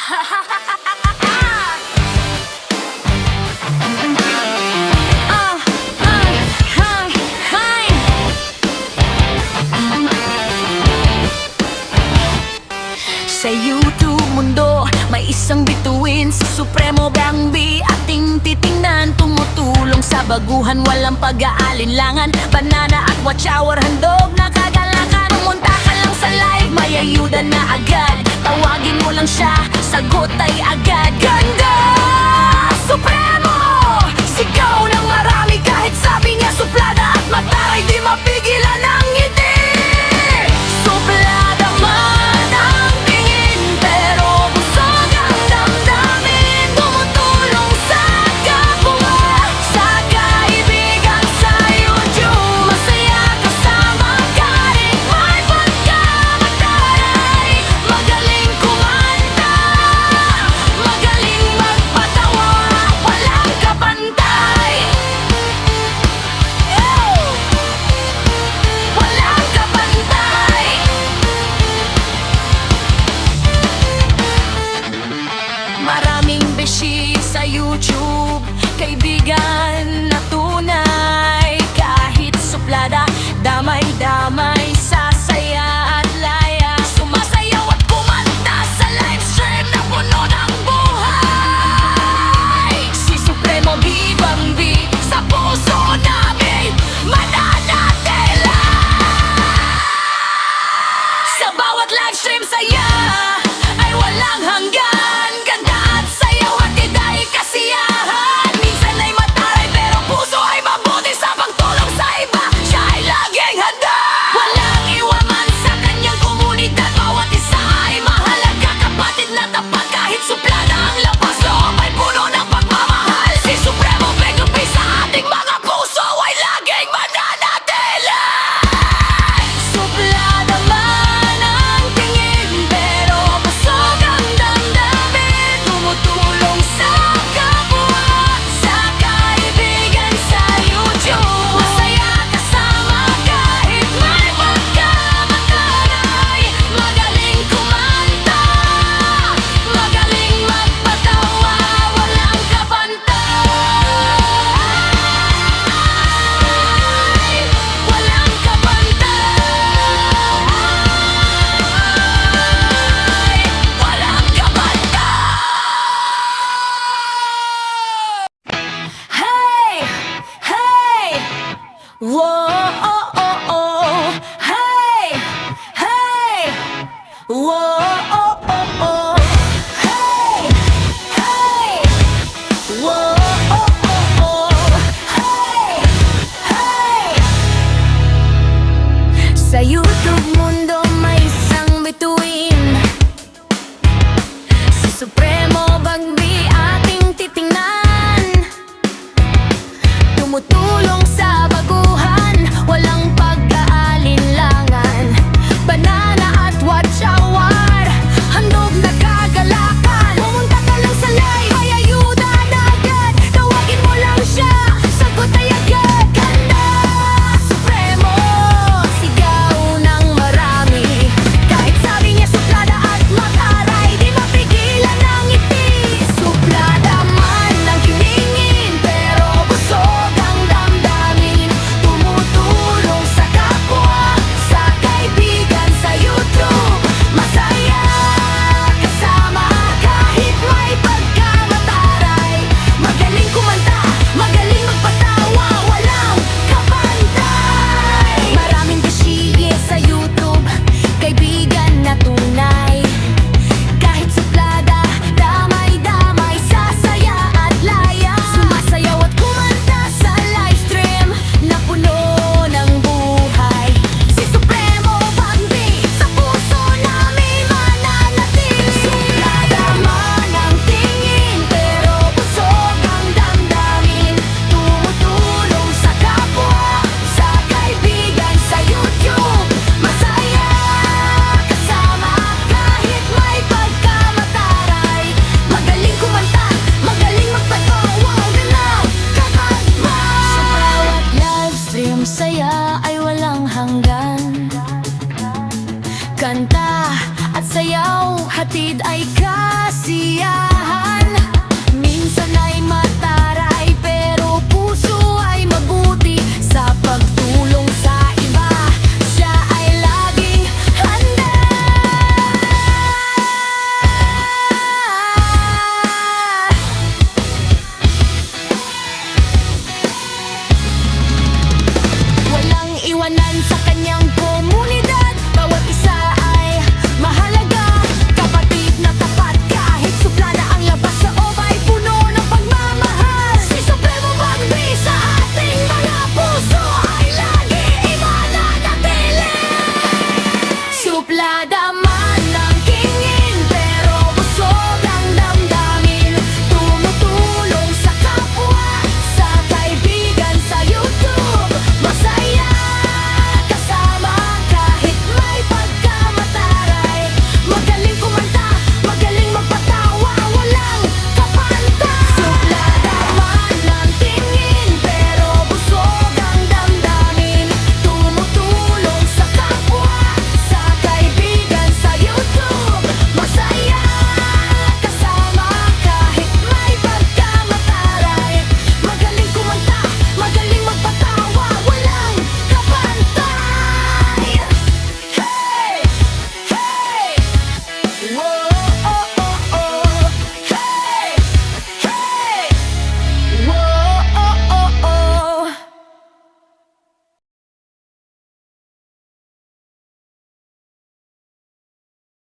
Sa YouTube mundo, may isang bituin si Supremo Bang B, ating titingnan. Tumutulong sa baguhan, walang pag-aalinlangan. Banana at watch hour, handog na kagalakan. Pumunta ka lang sa live, may ayuda na agad. Tawagin mo lang siya, sagot ay agad. Ganda! Supremo! Sigaw ng marami kahit sabi niya suplada at mataray, di mapigilan ang ngiti. Suplada man ang tingin, pero busog ang damdamin. Tumutulong sa kapwa, sa kaibigan, sa YouTube. Masaya kasama kahit may pagkamataray. Magaling kumanta, magaling magpatawa, walang kapantay. Walang kapantay. Maraming beshi sa YouTube, kaibigan na tunay. Kahit suplada, damay-damay, sasaya at laya. Sumasayaw at kumanta sa live stream na puno ng buhay. Si Supremo Bang B, sa puso namin mananatili. Sa bawat live stream saya ay walang hanggan. Ganda at sayaw at iday kasiyahan. Minsan ay mataray pero puso ay mabuti. Sa pagtulong sa iba, siya ay laging handa. Walang iwaman sa kanyang komunidad. Bawat isa ay mahalaga, kapatid na tapat. Kahit suplada ang labas, loob ay puno ng pagmamahal. Si Supremo Bang B sa ating mga puso ay laging mananatili. Suplada man ang tingin, pero busog ang damdamin. Tumutulong sa kapwa, sa kaibigan, sa YouTube. Masaya kasama kahit may pagkamataray. Magaling kumanta, magaling magpatawa, walang kapantay. Walang kapantay. Walang kapantay. Hey! Hey! Whoa! Oh, oh, oh. Hey! Hey! Whoa! Oh, oh, oh. Hey! Hey! Whoa! Oh, oh, oh. Hey! Hey! Sa YouTube mundo may isang bituin, si Supremo Bang B, ating titingnan. Tumutulong sa baguhan, walang pag-aalinlangan. Banana at watch hour, handog na kagalakan. Pumunta ka lang sa live, may ayuda na agad. Tawagin mo lang siya, sagot ay agad. Ganda! Supremo! Sigaw ng marami kahit sabi niya suplada at mataray, di mapigilan ang ngiti. Suplada man ang kilingin, pero busog ang damdamin. Tumutulong sa kapwa, sa kaibigan, sa YouTube. Masaya kasama kahit may pagkamataray. Magaling kumanta, magaling magpatawa, walang kapantay. Maraming beshi sa YouTube, kaibigan na tunay. Kahit suplada, damay-damay, sasaya at laya. Sumasayaw at kumanta sa live stream na puno ng buhay. Si Supremo Bang B, sa puso namin mananatili. Suplada man ang tingin, pero busog ang damdamin. Tumutulong sa kapwa, sa kaibigan, sa YouTube. Masaya kasama kahit may pagkamataray. Magaling kumanta, magaling magpatawa, walang kapantay. Sa bawat live stream saya ay walang hanggan. Kanta at sayaw, hatid ay kasiyahan.